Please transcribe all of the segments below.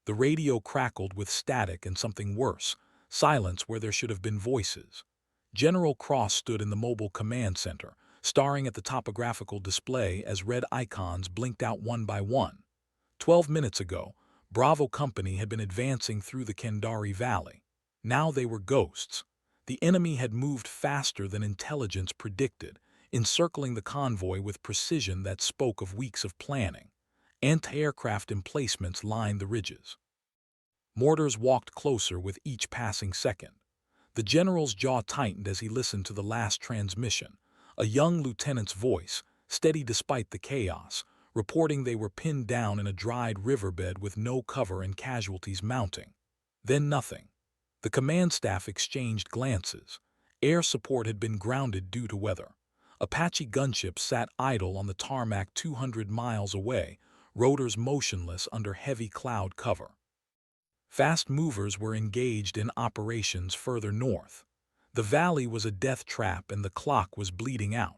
The radio crackled with static and something worse, silence where there should have been voices. General Cross stood in the mobile command center, staring at the topographical display as red icons blinked out one by one. 12 minutes ago, Bravo Company had been advancing through the Kandari Valley. Now they were ghosts. The enemy had moved faster than intelligence predicted, encircling the convoy with precision that spoke of weeks of planning. Anti-aircraft emplacements lined the ridges. Mortars walked closer with each passing second. The general's jaw tightened as he listened to the last transmission, a young lieutenant's voice, steady despite the chaos, reporting they were pinned down in a dried riverbed with no cover and casualties mounting. Then nothing. The command staff exchanged glances. Air support had been grounded due to weather. Apache gunships sat idle on the tarmac 200 miles away, rotors motionless under heavy cloud cover. Fast movers were engaged in operations further north. The valley was a death trap and the clock was bleeding out.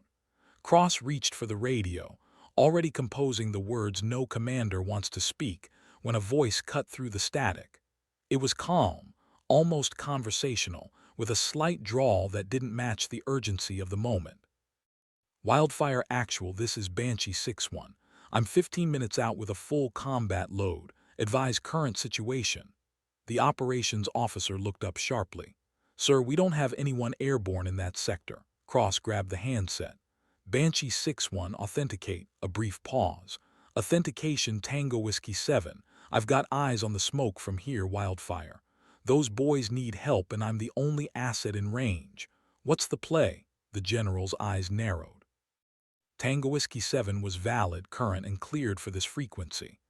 Cross reached for the radio, already composing the words "No commander wants to speak," when a voice cut through the static. It was calm, almost conversational, with a slight drawl that didn't match the urgency of the moment. Wildfire Actual, this is Banshee 6-1. I'm 15 minutes out with a full combat load. Advise current situation. The operations officer looked up sharply. Sir, we don't have anyone airborne in that sector. Cross grabbed the handset. Banshee 6-1, authenticate. A brief pause. Authentication Tango Whiskey 7. I've got eyes on the smoke from here, Wildfire. Those boys need help and I'm the only asset in range. What's the play? The general's eyes narrowed. Tango Whiskey 7 was valid, current, and cleared for this frequency.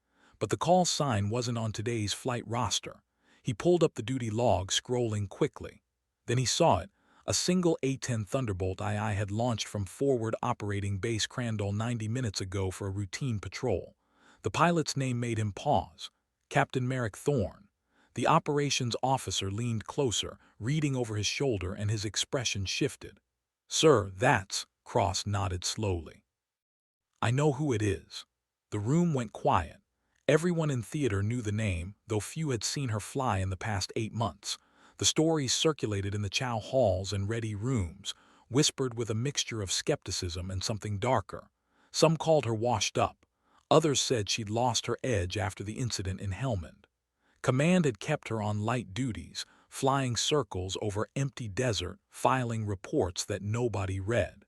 But the call sign wasn't on today's flight roster. He pulled up the duty log, scrolling quickly. Then he saw it. A single A-10 Thunderbolt II had launched from Forward Operating Base Crandall 90 minutes ago for a routine patrol. The pilot's name made him pause. Captain Merrick Thorne. The operations officer leaned closer, reading over his shoulder, and his expression shifted. Sir, that's... Cross nodded slowly. I know who it is. The room went quiet. Everyone in theater knew the name, though few had seen her fly in the past 8 months. The stories circulated in the chow halls and ready rooms, whispered with a mixture of skepticism and something darker. Some called her washed up. Others said she'd lost her edge after the incident in Helmand. Command had kept her on light duties, flying circles over empty desert, filing reports that nobody read.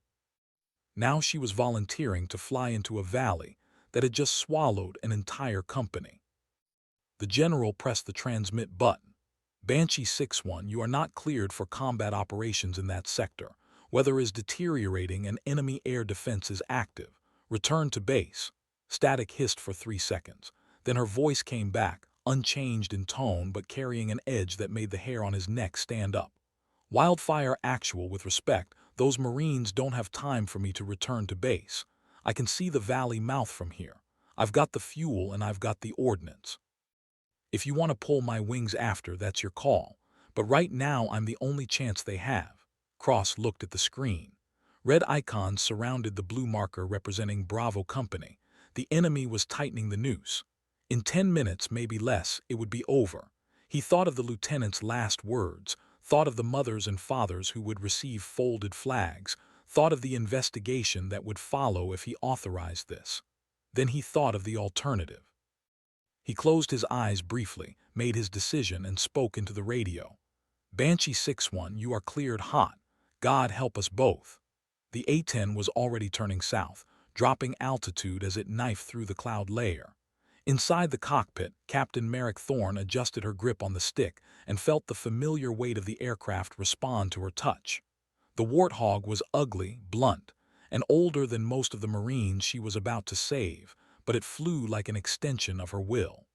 Now she was volunteering to fly into a valley that had just swallowed an entire company. The general pressed the transmit button. Banshee 6-1, you are not cleared for combat operations in that sector. Weather is deteriorating and enemy air defense is active. Return to base. Static hissed for 3 seconds. Then her voice came back, unchanged in tone but carrying an edge that made the hair on his neck stand up. Wildfire Actual, with respect, those Marines don't have time for me to return to base. I can see the valley mouth from here. I've got the fuel and I've got the ordnance. If you want to pull my wings after, that's your call. But right now I'm the only chance they have. Cross looked at the screen. Red icons surrounded the blue marker representing Bravo Company. The enemy was tightening the noose. In 10 minutes, maybe less, it would be over. He thought of the lieutenant's last words, thought of the mothers and fathers who would receive folded flags, thought of the investigation that would follow if he authorized this. Then he thought of the alternative. He closed his eyes briefly, made his decision, and spoke into the radio. Banshee 6-1, you are cleared hot. God help us both. The A-10 was already turning south, dropping altitude as it knifed through the cloud layer. Inside the cockpit, Captain Merrick Thorne adjusted her grip on the stick and felt the familiar weight of the aircraft respond to her touch. The Warthog was ugly, blunt, and older than most of the Marines she was about to save, but it flew like an extension of her will.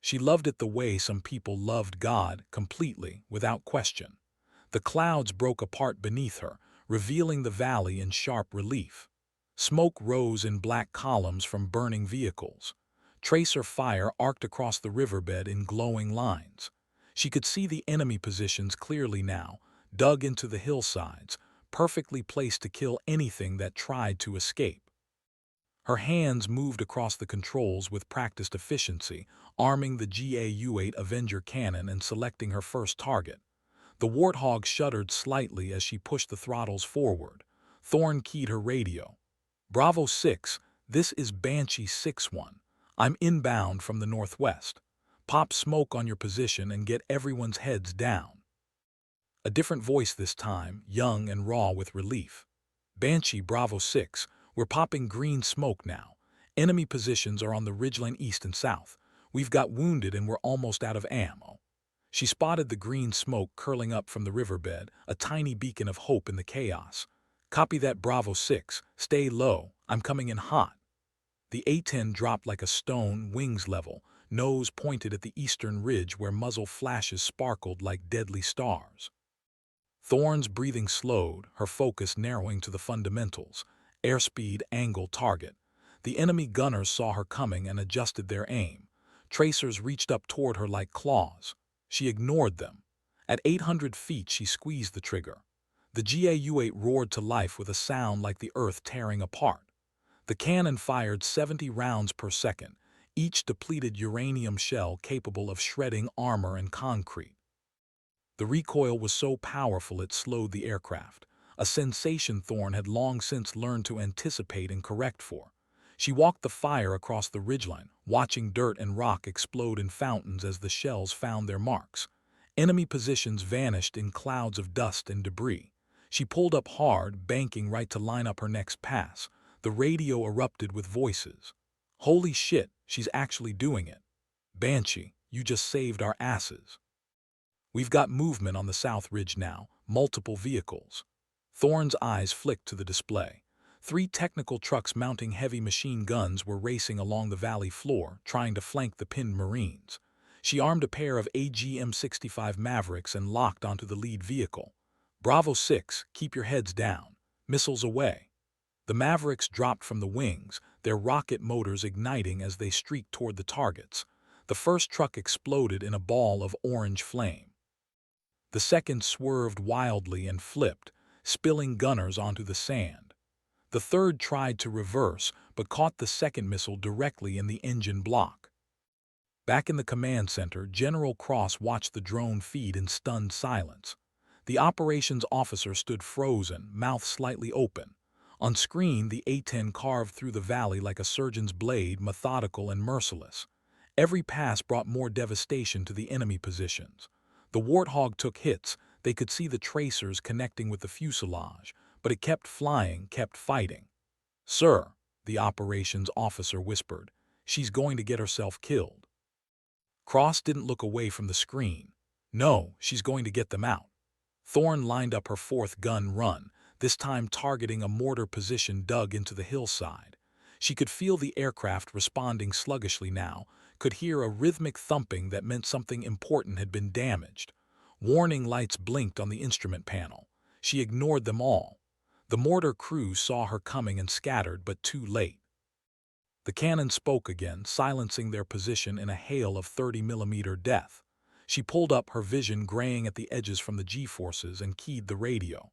She loved it the way some people loved God, completely, without question. The clouds broke apart beneath her, revealing the valley in sharp relief. Smoke rose in black columns from burning vehicles. Tracer fire arced across the riverbed in glowing lines. She could see the enemy positions clearly now, dug into the hillsides, perfectly placed to kill anything that tried to escape. Her hands moved across the controls with practiced efficiency, arming the GAU-8 Avenger cannon and selecting her first target. The Warthog shuddered slightly as she pushed the throttles forward. Thorne keyed her radio. "Bravo 6, this is Banshee 6-1. I'm inbound from the northwest. Pop smoke on your position and get everyone's heads down." A different voice this time, young and raw with relief. "Banshee Bravo 6, we're popping green smoke now. Enemy positions are on the ridgeline east and south. We've got wounded and we're almost out of ammo." She spotted the green smoke curling up from the riverbed, a tiny beacon of hope in the chaos. "Copy that Bravo 6, stay low, I'm coming in hot." The A-10 dropped like a stone, wings level, nose pointed at the eastern ridge where muzzle flashes sparkled like deadly stars. Thorne's breathing slowed, her focus narrowing to the fundamentals: airspeed, angle, target. The enemy gunners saw her coming and adjusted their aim. Tracers reached up toward her like claws. She ignored them. At 800 feet, she squeezed the trigger. The GAU-8 roared to life with a sound like the earth tearing apart. The cannon fired 70 rounds per second, each depleted uranium shell capable of shredding armor and concrete. The recoil was so powerful it slowed the aircraft, a sensation Thorne had long since learned to anticipate and correct for. She walked the fire across the ridgeline, watching dirt and rock explode in fountains as the shells found their marks. Enemy positions vanished in clouds of dust and debris. She pulled up hard, banking right to line up her next pass. The radio erupted with voices. "Holy shit, she's actually doing it. Banshee, you just saved our asses. We've got movement on the south ridge now, multiple vehicles." Thorne's eyes flicked to the display. 3 technical trucks mounting heavy machine guns were racing along the valley floor, trying to flank the pinned Marines. She armed a pair of AGM-65 Mavericks and locked onto the lead vehicle. "Bravo 6, keep your heads down. Missiles away." The Mavericks dropped from the wings, their rocket motors igniting as they streaked toward the targets. The first truck exploded in a ball of orange flame. The second swerved wildly and flipped, spilling gunners onto the sand. The third tried to reverse, but caught the second missile directly in the engine block. Back in the command center, General Cross watched the drone feed in stunned silence. The operations officer stood frozen, mouth slightly open. On screen, the A-10 carved through the valley like a surgeon's blade, methodical and merciless. Every pass brought more devastation to the enemy positions. The Warthog took hits. They could see the tracers connecting with the fuselage, but it kept flying, kept fighting. "Sir," the operations officer whispered, "she's going to get herself killed." Cross didn't look away from the screen. "No, she's going to get them out." Thorne lined up her 4th gun run, this time targeting a mortar position dug into the hillside. She could feel the aircraft responding sluggishly now, could hear a rhythmic thumping that meant something important had been damaged. Warning lights blinked on the instrument panel. She ignored them all. The mortar crew saw her coming and scattered, but too late. The cannon spoke again, silencing their position in a hail of 30-millimeter death. She pulled up, her vision graying at the edges from the G-forces, and keyed the radio.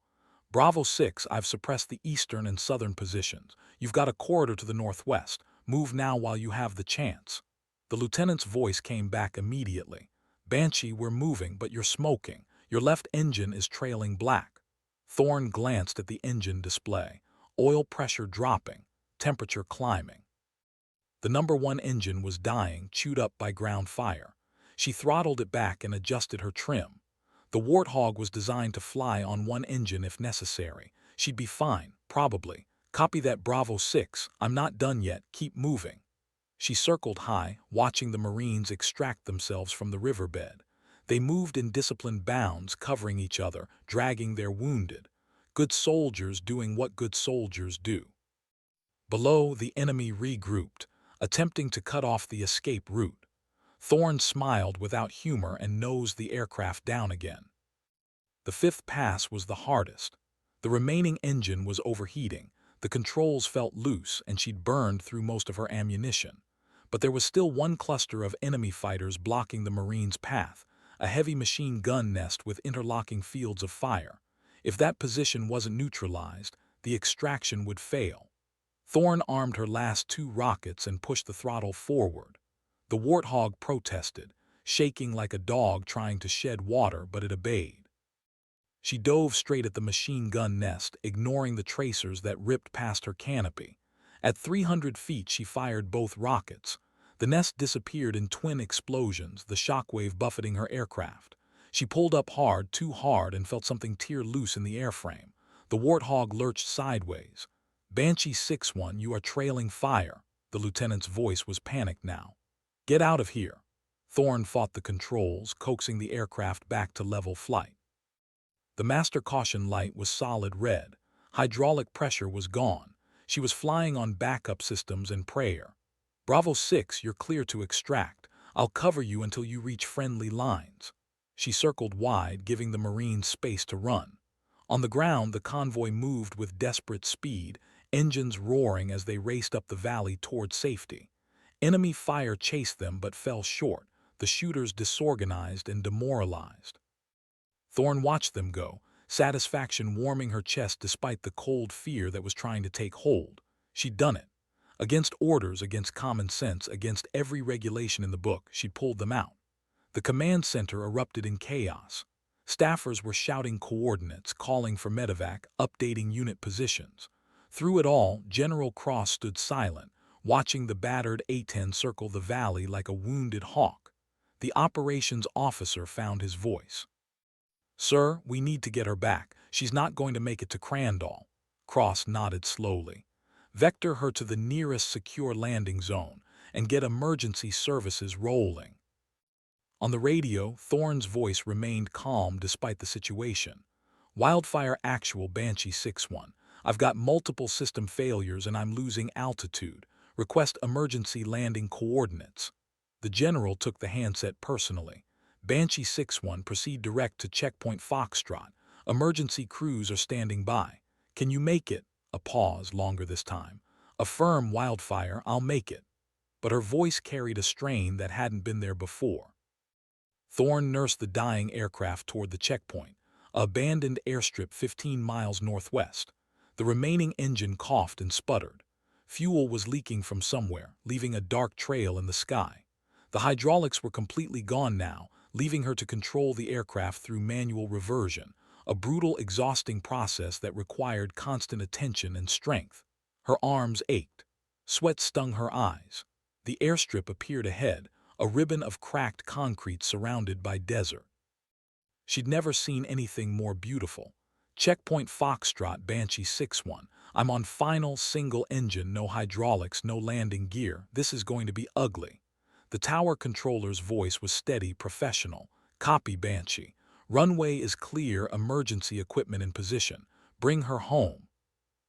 "Bravo 6, I've suppressed the eastern and southern positions. You've got a corridor to the northwest. Move now while you have the chance." The lieutenant's voice came back immediately. "Banshee, we're moving, but you're smoking. Your left engine is trailing black." Thorne glanced at the engine display. Oil pressure dropping, temperature climbing. The number 1 engine was dying, chewed up by ground fire. She throttled it back and adjusted her trim. The Warthog was designed to fly on 1 engine if necessary. She'd be fine, probably. "Copy that Bravo 6, I'm not done yet, keep moving." She circled high, watching the Marines extract themselves from the riverbed. They moved in disciplined bounds, covering each other, dragging their wounded. Good soldiers doing what good soldiers do. Below, the enemy regrouped, attempting to cut off the escape route. Thorne smiled without humor and nosed the aircraft down again. The 5th pass was the hardest. The remaining engine was overheating. The controls felt loose, and she'd burned through most of her ammunition. But there was still 1 cluster of enemy fighters blocking the Marines' path, a heavy machine gun nest with interlocking fields of fire. If that position wasn't neutralized, the extraction would fail. Thorne armed her last 2 rockets and pushed the throttle forward. The Warthog protested, shaking like a dog trying to shed water, but it obeyed. She dove straight at the machine gun nest, ignoring the tracers that ripped past her canopy. At 300 feet, she fired both rockets. The nest disappeared in twin explosions, the shockwave buffeting her aircraft. She pulled up hard, too hard, and felt something tear loose in the airframe. The Warthog lurched sideways. "Banshee 6-1, you are trailing fire." The lieutenant's voice was panicked now. "Get out of here." Thorne fought the controls, coaxing the aircraft back to level flight. The master caution light was solid red. Hydraulic pressure was gone. She was flying on backup systems and prayer. "Bravo 6, you're clear to extract. I'll cover you until you reach friendly lines." She circled wide, giving the Marines space to run. On the ground, the convoy moved with desperate speed, engines roaring as they raced up the valley toward safety. Enemy fire chased them but fell short, the shooters disorganized and demoralized. Thorne watched them go, satisfaction warming her chest despite the cold fear that was trying to take hold. She'd done it. Against orders, against common sense, against every regulation in the book, she'd pulled them out. The command center erupted in chaos. Staffers were shouting coordinates, calling for medevac, updating unit positions. Through it all, General Cross stood silent, watching the battered A-10 circle the valley like a wounded hawk. The operations officer found his voice. "Sir, we need to get her back. She's not going to make it to Crandall." Cross nodded slowly. "Vector her to the nearest secure landing zone and get emergency services rolling." On the radio, Thorne's voice remained calm despite the situation. "Wildfire actual, Banshee 6-1. I've got multiple system failures and I'm losing altitude. Request emergency landing coordinates." The general took the handset personally. "Banshee 6-1, proceed direct to checkpoint Foxtrot. Emergency crews are standing by. Can you make it?" A pause, longer this time. "Affirm, Wildfire, I'll make it." But her voice carried a strain that hadn't been there before. Thorne nursed the dying aircraft toward the checkpoint, an abandoned airstrip 15 miles northwest. The remaining engine coughed and sputtered. Fuel was leaking from somewhere, leaving a dark trail in the sky. The hydraulics were completely gone now, leaving her to control the aircraft through manual reversion, a brutal, exhausting process that required constant attention and strength. Her arms ached. Sweat stung her eyes. The airstrip appeared ahead, a ribbon of cracked concrete surrounded by desert. She'd never seen anything more beautiful. "Checkpoint Foxtrot, Banshee 6-1. I'm on final single engine, no hydraulics, no landing gear. This is going to be ugly." The tower controller's voice was steady, professional. "Copy, Banshee. Runway is clear, emergency equipment in position. Bring her home."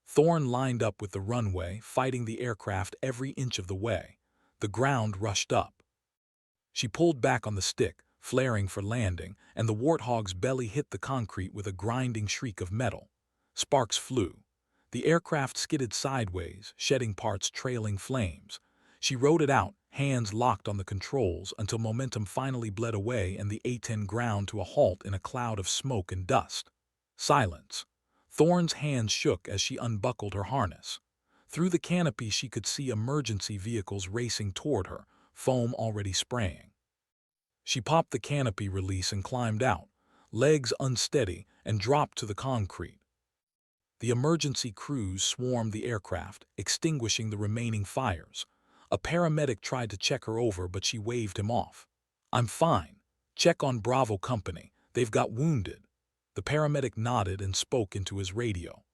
Thorne lined up with the runway, fighting the aircraft every inch of the way. The ground rushed up. She pulled back on the stick, flaring for landing, and the Warthog's belly hit the concrete with a grinding shriek of metal. Sparks flew. The aircraft skidded sideways, shedding parts trailing flames. She rode it out, hands locked on the controls, until momentum finally bled away and the A-10 ground to a halt in a cloud of smoke and dust. Silence. Thorne's hands shook as she unbuckled her harness. Through the canopy she could see emergency vehicles racing toward her, foam already spraying. She popped the canopy release and climbed out, legs unsteady, and dropped to the concrete. The emergency crews swarmed the aircraft, extinguishing the remaining fires. A paramedic tried to check her over, but she waved him off. "I'm fine. Check on Bravo Company. They've got wounded." The paramedic nodded and spoke into his radio.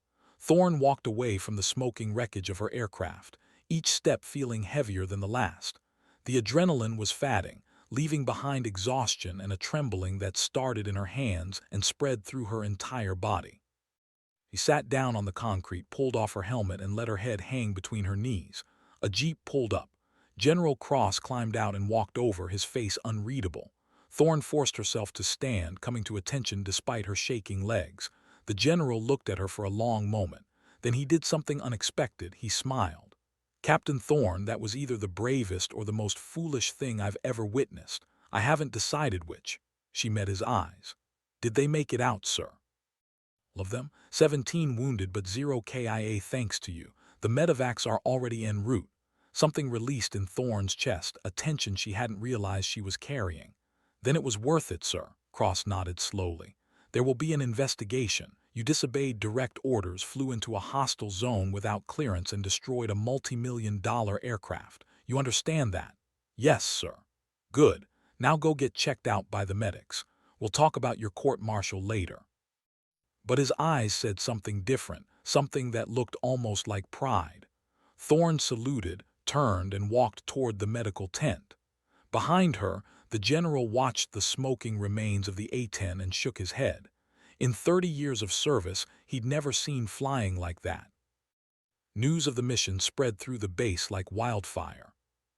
Thorne walked away from the smoking wreckage of her aircraft, each step feeling heavier than the last. The adrenaline was fatting, leaving behind exhaustion and a trembling that started in her hands and spread through her entire body. She sat down on the concrete, pulled off her helmet, and let her head hang between her knees. A jeep pulled up. General Cross climbed out and walked over, his face unreadable. Thorne forced herself to stand, coming to attention despite her shaking legs. The general looked at her for a long moment. Then he did something unexpected. He smiled. "Captain Thorne, that was either the bravest or the most foolish thing I've ever witnessed. I haven't decided which." She met his eyes. "Did they make it out, sir?" "All of them. 17 wounded but 0 KIA thanks to you. The medevacs are already en route. Something released in Thorne's chest, a tension she hadn't realized she was carrying. Then it was worth it, sir, Cross nodded slowly. There will be an investigation. You disobeyed direct orders, flew into a hostile zone without clearance and destroyed a multi-million-dollar aircraft. You understand that? Yes, sir. Good. Now go get checked out by the medics. We'll talk about your court-martial later. But his eyes said something different, something that looked almost like pride. Thorne saluted, turned, and walked toward the medical tent. Behind her, the general watched the smoking remains of the A-10 and shook his head. In 30 years of service, he'd never seen flying like that. News of the mission spread through the base like wildfire.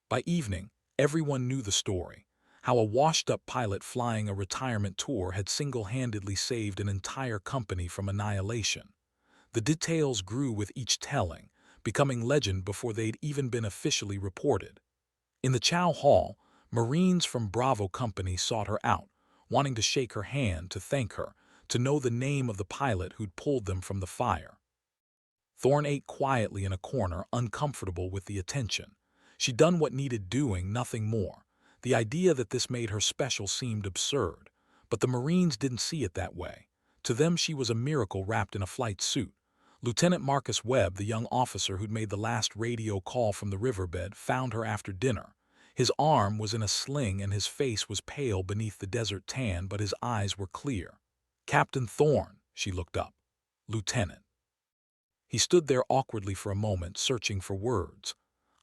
By evening, everyone knew the story, how a washed-up pilot flying a retirement tour had single-handedly saved an entire company from annihilation. The details grew with each telling, becoming legend before they'd even been officially reported. In the Chow Hall, Marines from Bravo Company sought her out, wanting to shake her hand, to thank her, to know the name of the pilot who'd pulled them from the fire. Thorne ate quietly in a corner, uncomfortable with the attention. She'd done what needed doing, nothing more. The idea that this made her special seemed absurd, but the Marines didn't see it that way. To them, she was a miracle wrapped in a flight suit. Lieutenant Marcus Webb, the young officer who'd made the last radio call from the riverbed, found her after dinner. His arm was in a sling and his face was pale beneath the desert tan, but his eyes were clear. Captain Thorne, she looked up. Lieutenant. He stood there awkwardly for a moment, searching for words.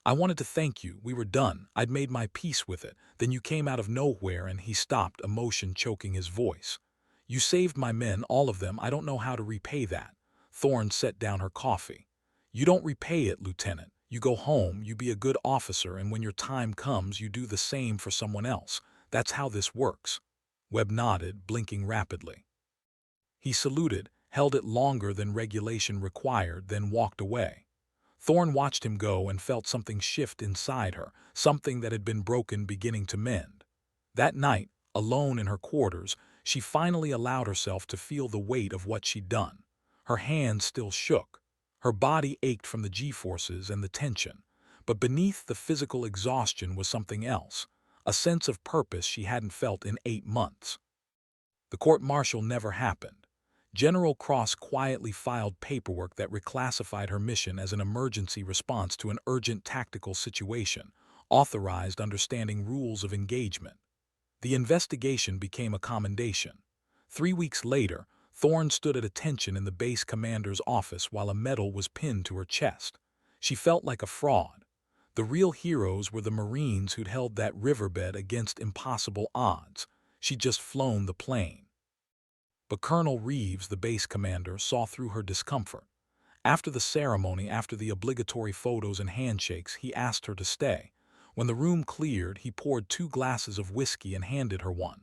I wanted to thank you. We were done. I'd made my peace with it. Then you came out of nowhere, and he stopped, emotion choking his voice. You saved my men, all of them. I don't know how to repay that. Thorne set down her coffee. You don't repay it, Lieutenant. You go home, you be a good officer, and when your time comes, you do the same for someone else. That's how this works. Webb nodded, blinking rapidly. He saluted, held it longer than regulation required, then walked away. Thorne watched him go and felt something shift inside her, something that had been broken beginning to mend. That night, alone in her quarters, she finally allowed herself to feel the weight of what she'd done. Her hands still shook. Her body ached from the G-forces and the tension. But beneath the physical exhaustion was something else, a sense of purpose she hadn't felt in 8 months. The court-martial never happened. General Cross quietly filed paperwork that reclassified her mission as an emergency response to an urgent tactical situation, authorized understanding rules of engagement. The investigation became a commendation. 3 weeks later, Thorne stood at attention in the base commander's office while a medal was pinned to her chest. She felt like a fraud. The real heroes were the Marines who'd held that riverbed against impossible odds. She'd just flown the plane. But Colonel Reeves, the base commander, saw through her discomfort. After the ceremony, after the obligatory photos and handshakes, he asked her to stay. When the room cleared, he poured 2 glasses of whiskey and handed her one.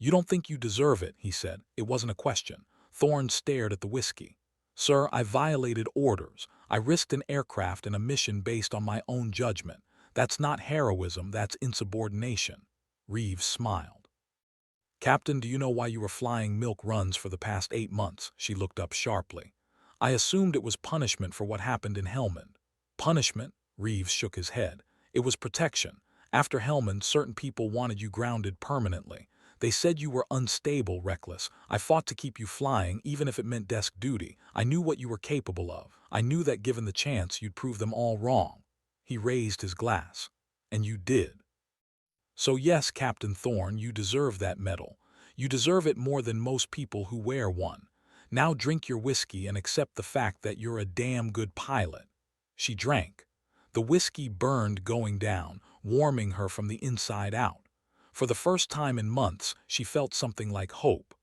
You don't think you deserve it, he said. It wasn't a question. Thorne stared at the whiskey. Sir, I violated orders. I risked an aircraft and a mission based on my own judgment. That's not heroism, that's insubordination. Reeves smiled. Captain, do you know why you were flying milk runs for the past 8 months? She looked up sharply. I assumed it was punishment for what happened in Helmand. Punishment? Reeves shook his head. It was protection. After Helmand, certain people wanted you grounded permanently. They said you were unstable, reckless. I fought to keep you flying, even if it meant desk duty. I knew what you were capable of. I knew that given the chance, you'd prove them all wrong. He raised his glass. And you did. So yes, Captain Thorne, you deserve that medal. You deserve it more than most people who wear one. Now drink your whiskey and accept the fact that you're a damn good pilot. She drank. The whiskey burned going down, warming her from the inside out. For the first time in months, she felt something like hope.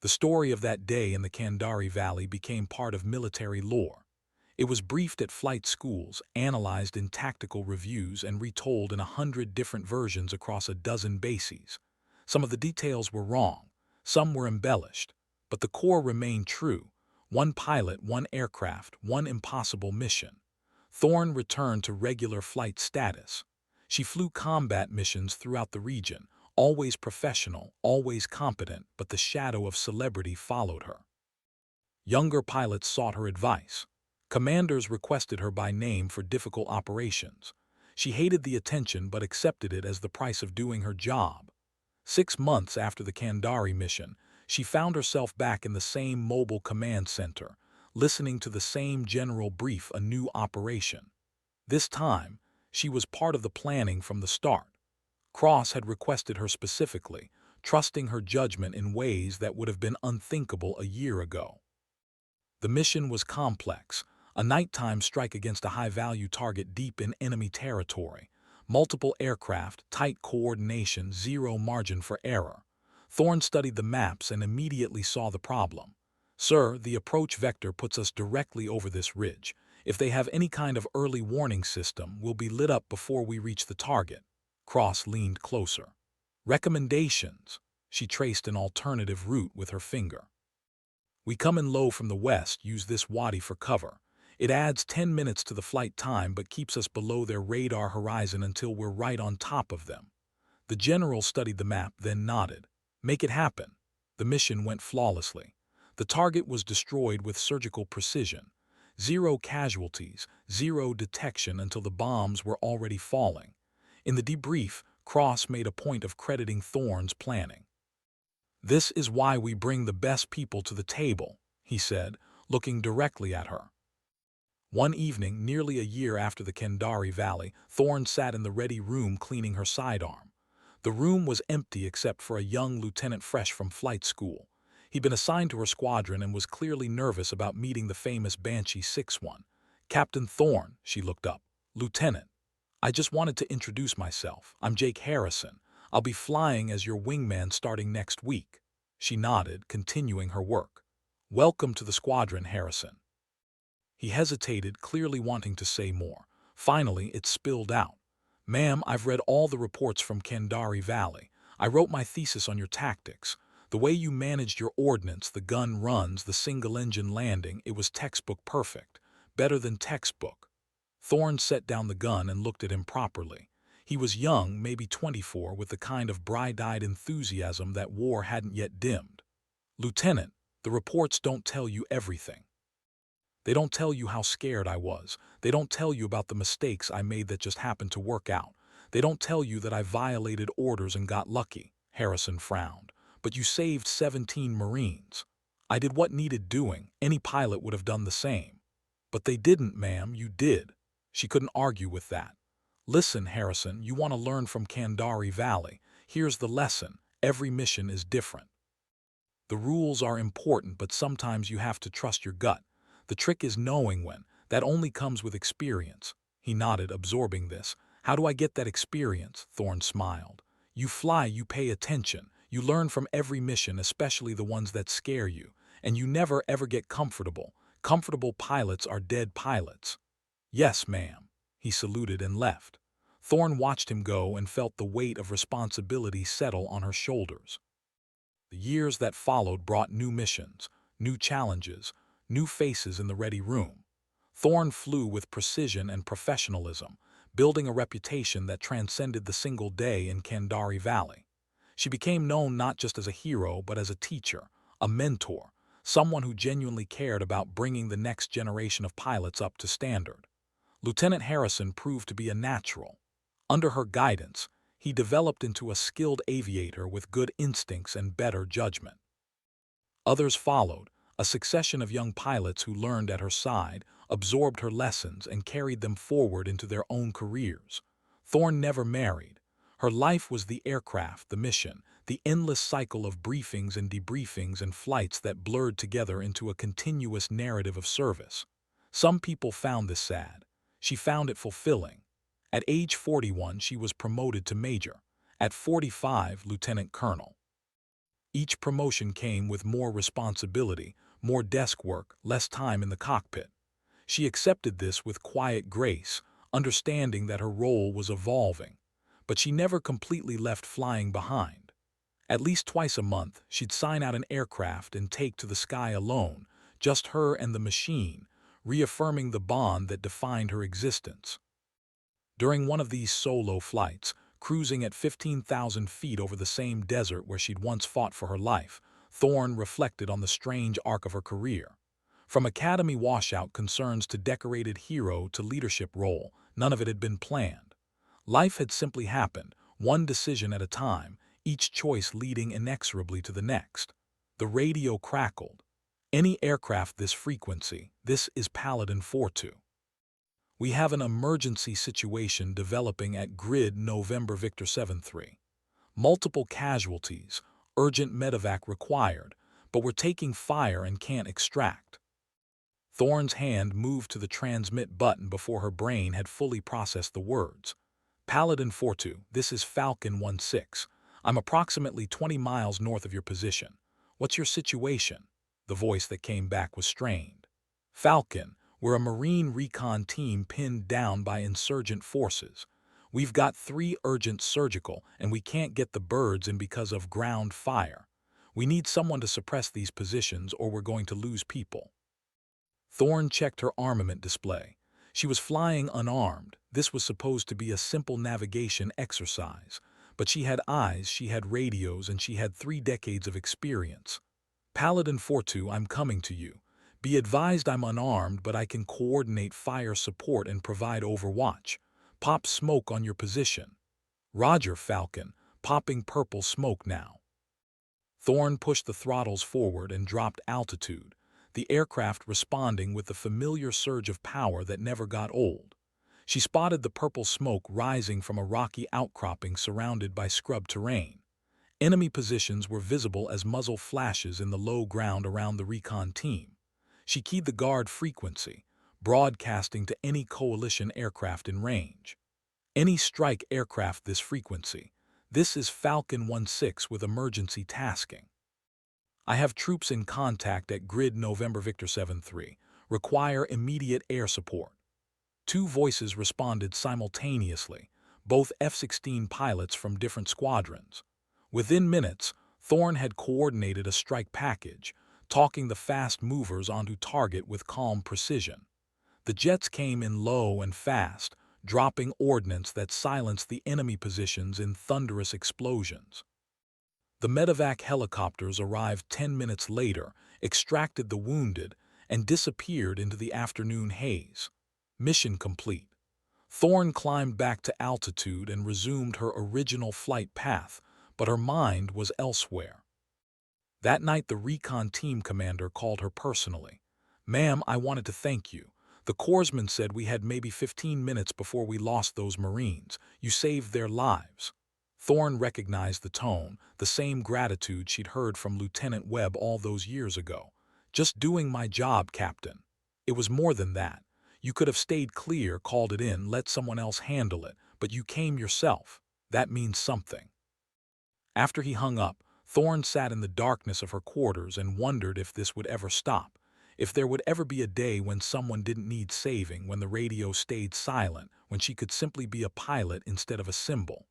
The story of that day in the Kandari Valley became part of military lore. It was briefed at flight schools, analyzed in tactical reviews, and retold in 100 different versions across a dozen bases. Some of the details were wrong, some were embellished, but the core remained true. One pilot, one aircraft, one impossible mission. Thorne returned to regular flight status. She flew combat missions throughout the region, always professional, always competent, but the shadow of celebrity followed her. Younger pilots sought her advice. Commanders requested her by name for difficult operations. She hated the attention but accepted it as the price of doing her job. 6 months after the Kandari mission, she found herself back in the same mobile command center, listening to the same general brief, a new operation. This time, she was part of the planning from the start. Cross had requested her specifically, trusting her judgment in ways that would have been unthinkable a year ago. The mission was complex, a nighttime strike against a high-value target deep in enemy territory. Multiple aircraft, tight coordination, zero margin for error. Thorne studied the maps and immediately saw the problem. "Sir, the approach vector puts us directly over this ridge. If they have any kind of early warning system, we'll be lit up before we reach the target." Cross leaned closer. "Recommendations." She traced an alternative route with her finger. "We come in low from the west, use this wadi for cover. It adds 10 minutes to the flight time but keeps us below their radar horizon until we're right on top of them." The general studied the map, then nodded. "Make it happen." The mission went flawlessly. The target was destroyed with surgical precision. Zero casualties, zero detection until the bombs were already falling. In the debrief, Cross made a point of crediting Thorne's planning. "This is why we bring the best people to the table," he said, looking directly at her. One evening, nearly a year after the Kandari Valley, Thorne sat in the ready room cleaning her sidearm. The room was empty except for a young lieutenant fresh from flight school. He'd been assigned to her squadron and was clearly nervous about meeting the famous Banshee 6-1. "Captain Thorne," she looked up. "Lieutenant, I just wanted to introduce myself. I'm Jake Harrison. I'll be flying as your wingman starting next week." She nodded, continuing her work. "Welcome to the squadron, Harrison." He hesitated, clearly wanting to say more. Finally, it spilled out. "Ma'am, I've read all the reports from Kandari Valley. I wrote my thesis on your tactics. The way you managed your ordnance, the gun runs, the single-engine landing, it was textbook perfect. Better than textbook." Thorne set down the gun and looked at him properly. He was young, maybe 24, with the kind of bright-eyed enthusiasm that war hadn't yet dimmed. "Lieutenant, the reports don't tell you everything. They don't tell you how scared I was. They don't tell you about the mistakes I made that just happened to work out. They don't tell you that I violated orders and got lucky." Harrison frowned. "But you saved 17 Marines." "I did what needed doing. Any pilot would have done the same." "But they didn't, ma'am. You did." She couldn't argue with that. "Listen, Harrison, you want to learn from Kandari Valley. Here's the lesson. Every mission is different. The rules are important, but sometimes you have to trust your gut. The trick is knowing when. That only comes with experience." He nodded, absorbing this. "How do I get that experience?" Thorne smiled. "You fly, you pay attention. You learn from every mission, especially the ones that scare you. And you never ever get comfortable. Comfortable pilots are dead pilots." "Yes, ma'am." He saluted and left. Thorne watched him go and felt the weight of responsibility settle on her shoulders. The years that followed brought new missions, new challenges, new faces in the ready room. Thorne flew with precision and professionalism, building a reputation that transcended the single day in Kandari Valley. She became known not just as a hero but as a teacher, a mentor, someone who genuinely cared about bringing the next generation of pilots up to standard. Lieutenant Harrison proved to be a natural. Under her guidance, he developed into a skilled aviator with good instincts and better judgment. Others followed, a succession of young pilots who learned at her side, absorbed her lessons, and carried them forward into their own careers. Thorne never married. Her life was the aircraft, the mission, the endless cycle of briefings and debriefings and flights that blurred together into a continuous narrative of service. Some people found this sad. She found it fulfilling. At age 41, she was promoted to major. At 45, lieutenant colonel. Each promotion came with more responsibility, more desk work, less time in the cockpit. She accepted this with quiet grace, understanding that her role was evolving. But she never completely left flying behind. At least twice a month, she'd sign out an aircraft and take to the sky alone, just her and the machine, reaffirming the bond that defined her existence. During one of these solo flights, cruising at 15,000 feet over the same desert where she'd once fought for her life, Thorne reflected on the strange arc of her career. From academy washout concerns to decorated hero to leadership role, none of it had been planned. Life had simply happened, one decision at a time, each choice leading inexorably to the next. The radio crackled. Any aircraft this frequency, this is Paladin 4-2. We have an emergency situation developing at Grid November Victor 7-3. Multiple casualties, urgent medevac required, but we're taking fire and can't extract. Thorne's hand moved to the transmit button before her brain had fully processed the words. Paladin 4-2, this is Falcon 1-6. I'm approximately 20 miles north of your position. What's your situation? The voice that came back was strained. Falcon, we're a Marine recon team pinned down by insurgent forces. We've got 3 urgent surgical, and we can't get the birds in because of ground fire. We need someone to suppress these positions or we're going to lose people. Thorne checked her armament display. She was flying unarmed. This was supposed to be a simple navigation exercise. But she had eyes, she had radios, and she had 3 decades of experience. Paladin 4-2, I'm coming to you. Be advised I'm unarmed, but I can coordinate fire support and provide overwatch. Pop smoke on your position. Roger, Falcon. Popping purple smoke now. Thorne pushed the throttles forward and dropped altitude, the aircraft responding with the familiar surge of power that never got old. She spotted the purple smoke rising from a rocky outcropping surrounded by scrub terrain. Enemy positions were visible as muzzle flashes in the low ground around the recon team. She keyed the guard frequency, broadcasting to any coalition aircraft in range. Any strike aircraft this frequency. This is Falcon 1-6 with emergency tasking. I have troops in contact at Grid November Victor 7-3. Require immediate air support. 2 voices responded simultaneously, both F-16 pilots from different squadrons. Within minutes, Thorne had coordinated a strike package, talking the fast movers onto target with calm precision. The jets came in low and fast, dropping ordnance that silenced the enemy positions in thunderous explosions. The medevac helicopters arrived 10 minutes later, extracted the wounded, and disappeared into the afternoon haze. Mission complete. Thorne climbed back to altitude and resumed her original flight path, but her mind was elsewhere. That night the recon team commander called her personally. "Ma'am, I wanted to thank you. The corpsman said we had maybe 15 minutes before we lost those Marines. You saved their lives." Thorne recognized the tone, the same gratitude she'd heard from Lieutenant Webb all those years ago. "Just doing my job, Captain. It was more than that. You could have stayed clear, called it in, let someone else handle it, but you came yourself. That means something." After he hung up, Thorne sat in the darkness of her quarters and wondered if this would ever stop, if there would ever be a day when someone didn't need saving, when the radio stayed silent, when she could simply be a pilot instead of a symbol.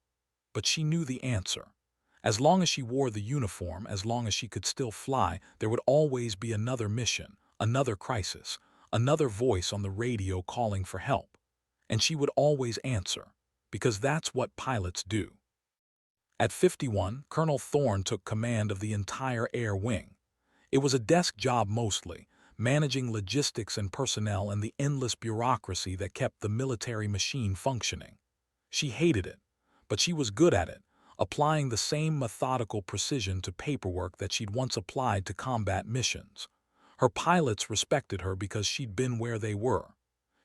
But she knew the answer. As long as she wore the uniform, as long as she could still fly, there would always be another mission, another crisis, another voice on the radio calling for help. And she would always answer, because that's what pilots do. At 51, Colonel Thorne took command of the entire air wing. It was a desk job mostly, managing logistics and personnel and the endless bureaucracy that kept the military machine functioning. She hated it, but she was good at it, applying the same methodical precision to paperwork that she'd once applied to combat missions. Her pilots respected her because she'd been where they were.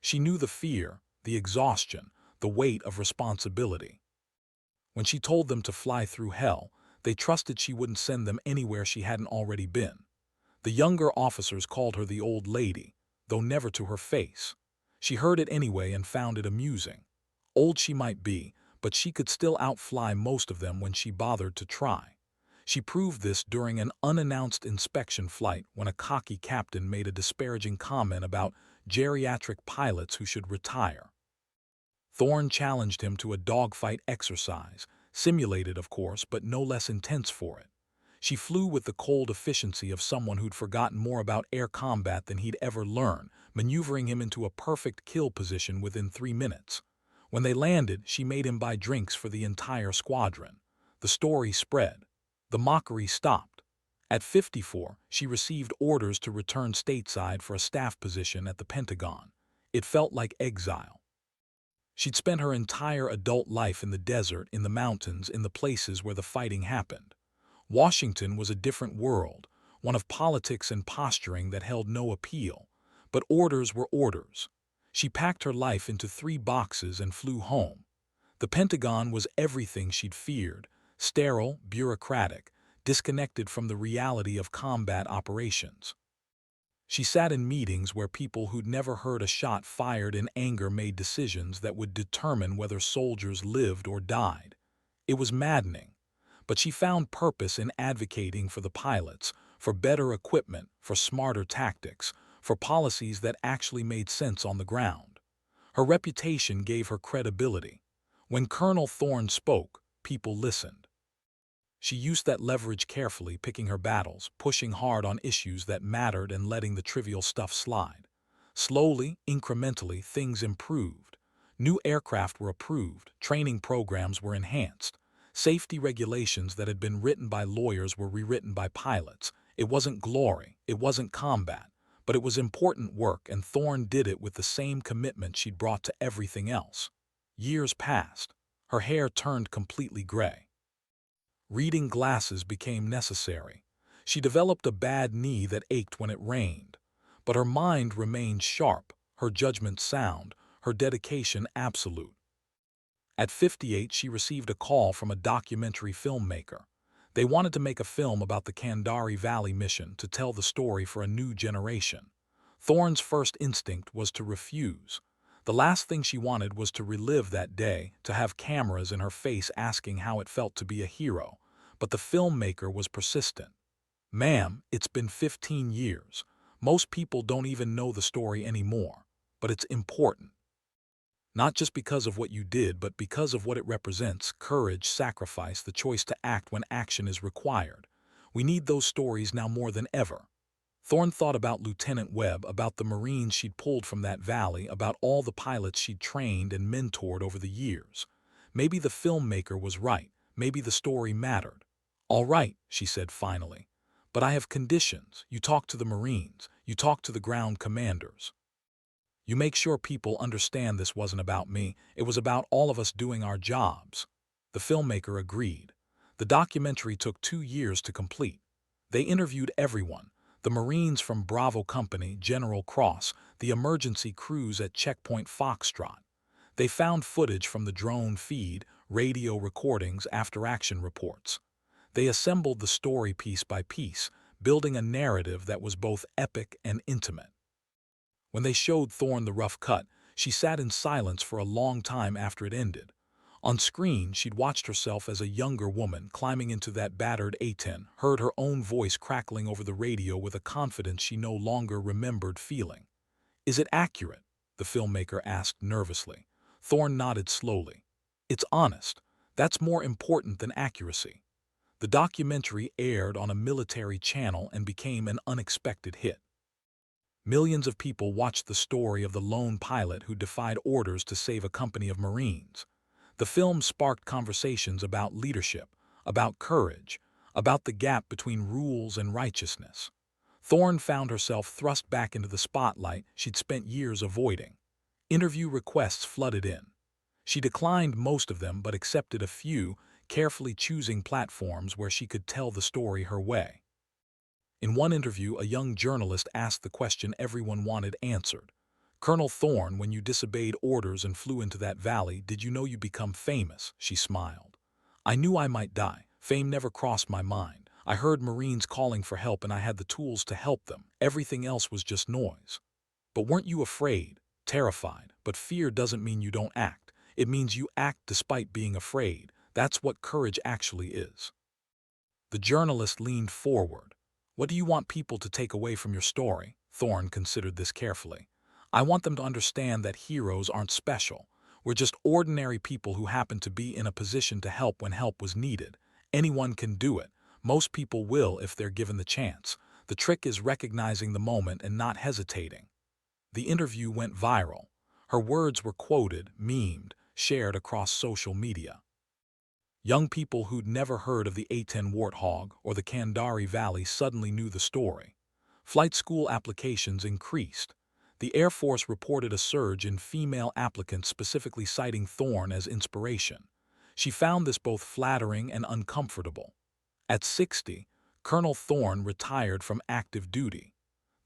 She knew the fear, the exhaustion, the weight of responsibility. When she told them to fly through hell, they trusted she wouldn't send them anywhere she hadn't already been. The younger officers called her the old lady, though never to her face. She heard it anyway and found it amusing. Old she might be, but she could still outfly most of them when she bothered to try. She proved this during an unannounced inspection flight when a cocky captain made a disparaging comment about geriatric pilots who should retire. Thorne challenged him to a dogfight exercise, simulated of course, but no less intense for it. She flew with the cold efficiency of someone who'd forgotten more about air combat than he'd ever learn, maneuvering him into a perfect kill position within 3 minutes. When they landed, she made him buy drinks for the entire squadron. The story spread. The mockery stopped. At 54, she received orders to return stateside for a staff position at the Pentagon. It felt like exile. She'd spent her entire adult life in the desert, in the mountains, in the places where the fighting happened. Washington was a different world, one of politics and posturing that held no appeal. But orders were orders. She packed her life into 3 boxes and flew home. The Pentagon was everything she'd feared: sterile, bureaucratic, disconnected from the reality of combat operations. She sat in meetings where people who'd never heard a shot fired in anger made decisions that would determine whether soldiers lived or died. It was maddening, but she found purpose in advocating for the pilots, for better equipment, for smarter tactics, for policies that actually made sense on the ground. Her reputation gave her credibility. When Colonel Thorne spoke, people listened. She used that leverage carefully, picking her battles, pushing hard on issues that mattered and letting the trivial stuff slide. Slowly, incrementally, things improved. New aircraft were approved, training programs were enhanced. Safety regulations that had been written by lawyers were rewritten by pilots. It wasn't glory, it wasn't combat, but it was important work, and Thorne did it with the same commitment she'd brought to everything else. Years passed. Her hair turned completely gray. Reading glasses became necessary. She developed a bad knee that ached when it rained. But her mind remained sharp, her judgment sound, her dedication absolute. At 58, she received a call from a documentary filmmaker. They wanted to make a film about the Kandari Valley mission, to tell the story for a new generation. Thorne's first instinct was to refuse. The last thing she wanted was to relive that day, to have cameras in her face asking how it felt to be a hero. But the filmmaker was persistent. "Ma'am, it's been 15 years. Most people don't even know the story anymore. But it's important. Not just because of what you did, but because of what it represents: courage, sacrifice, the choice to act when action is required. We need those stories now more than ever." Thorne thought about Lieutenant Webb, about the Marines she'd pulled from that valley, about all the pilots she'd trained and mentored over the years. Maybe the filmmaker was right. Maybe the story mattered. "All right," she said finally. "But I have conditions. You talk to the Marines. You talk to the ground commanders. You make sure people understand this wasn't about me. It was about all of us doing our jobs." The filmmaker agreed. The documentary took 2 years to complete. They interviewed everyone: the Marines from Bravo Company, General Cross, the emergency crews at Checkpoint Foxtrot. They found footage from the drone feed, radio recordings, after-action reports. They assembled the story piece by piece, building a narrative that was both epic and intimate. When they showed Thorne the rough cut, she sat in silence for a long time after it ended. On screen, she'd watched herself as a younger woman climbing into that battered A-10, heard her own voice crackling over the radio with a confidence she no longer remembered feeling. "Is it accurate?" the filmmaker asked nervously. Thorne nodded slowly. "It's honest. That's more important than accuracy." The documentary aired on a military channel and became an unexpected hit. Millions of people watched the story of the lone pilot who defied orders to save a company of Marines. The film sparked conversations about leadership, about courage, about the gap between rules and righteousness. Thorne found herself thrust back into the spotlight she'd spent years avoiding. Interview requests flooded in. She declined most of them but accepted a few, carefully choosing platforms where she could tell the story her way. In one interview, a young journalist asked the question everyone wanted answered. "Colonel Thorne, when you disobeyed orders and flew into that valley, did you know you'd become famous?" She smiled. "I knew I might die. Fame never crossed my mind. I heard Marines calling for help and I had the tools to help them. Everything else was just noise." "But weren't you afraid?" "Terrified. But fear doesn't mean you don't act. It means you act despite being afraid. That's what courage actually is." The journalist leaned forward. "What do you want people to take away from your story?" Thorne considered this carefully. "I want them to understand that heroes aren't special. We're just ordinary people who happen to be in a position to help when help was needed. Anyone can do it. Most people will if they're given the chance. The trick is recognizing the moment and not hesitating." The interview went viral. Her words were quoted, memed, shared across social media. Young people who'd never heard of the A-10 Warthog or the Kandari Valley suddenly knew the story. Flight school applications increased. The Air Force reported a surge in female applicants, specifically citing Thorne as inspiration. She found this both flattering and uncomfortable. At 60, Colonel Thorne retired from active duty.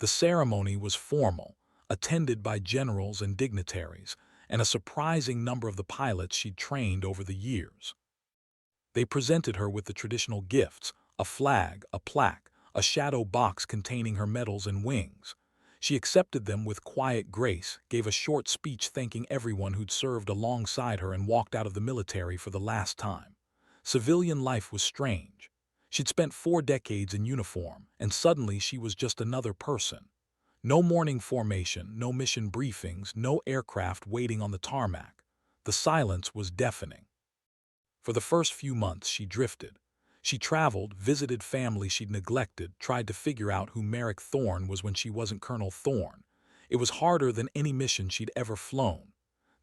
The ceremony was formal, attended by generals and dignitaries, and a surprising number of the pilots she'd trained over the years. They presented her with the traditional gifts: a flag, a plaque, a shadow box containing her medals and wings. She accepted them with quiet grace, gave a short speech thanking everyone who'd served alongside her, and walked out of the military for the last time. Civilian life was strange. She'd spent 4 decades in uniform, and suddenly she was just another person. No morning formation, no mission briefings, no aircraft waiting on the tarmac. The silence was deafening. For the first few months, she drifted. She traveled, visited family she'd neglected, tried to figure out who Merrick Thorne was when she wasn't Colonel Thorne. It was harder than any mission she'd ever flown.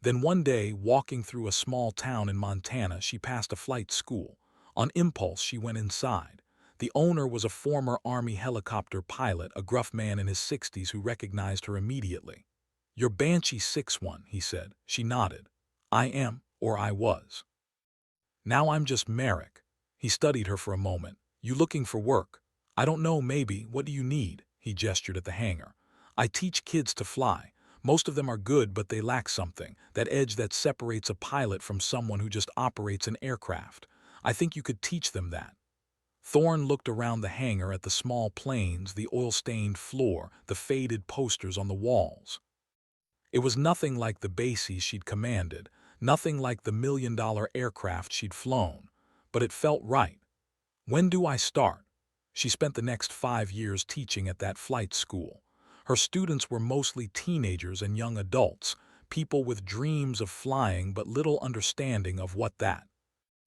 Then one day, walking through a small town in Montana, she passed a flight school. On impulse, she went inside. The owner was a former Army helicopter pilot, a gruff man in his 60s who recognized her immediately. "You're Banshee 6-1," he said. She nodded. "I am, or I was. Now I'm just Merrick." He studied her for a moment. "You looking for work?" "I don't know, maybe. What do you need?" He gestured at the hangar. "I teach kids to fly. Most of them are good, but they lack something, that edge that separates a pilot from someone who just operates an aircraft. I think you could teach them that." Thorne looked around the hangar at the small planes, the oil-stained floor, the faded posters on the walls. It was nothing like the bases she'd commanded, nothing like the million-dollar aircraft she'd flown, but it felt right. "When do I start?" She spent the next 5 years teaching at that flight school. Her students were mostly teenagers and young adults, people with dreams of flying but little understanding of what that